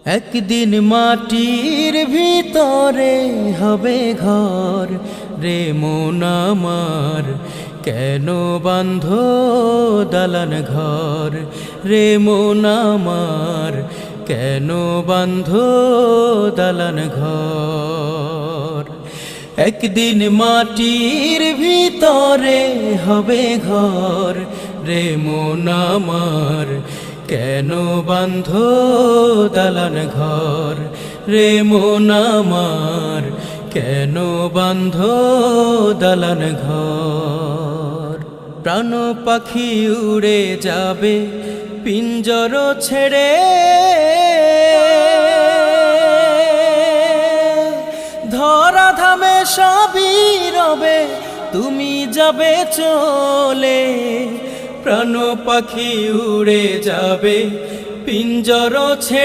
একদিন মাটির ভিতরে হবে ঘর রে মন আমার, কেন বাঁধ দালান ঘর রে মন আমার, কেন বাঁধ দালান ঘর। একদিন মাটির ভিতরে হবে ঘর রে মন আমার, কেন বাঁধ দালান ঘর রে মন আমার, কেন বাঁধ দালান ঘর। প্রাণ পাখি উড়ে যাবে পিঞ্জর ছেড়ে, ধরা ধামে সবই রবে তুমি যাবে চলে। প্রাণ পাখি উড়ে যাবে পিঞ্জর ছেড়ে,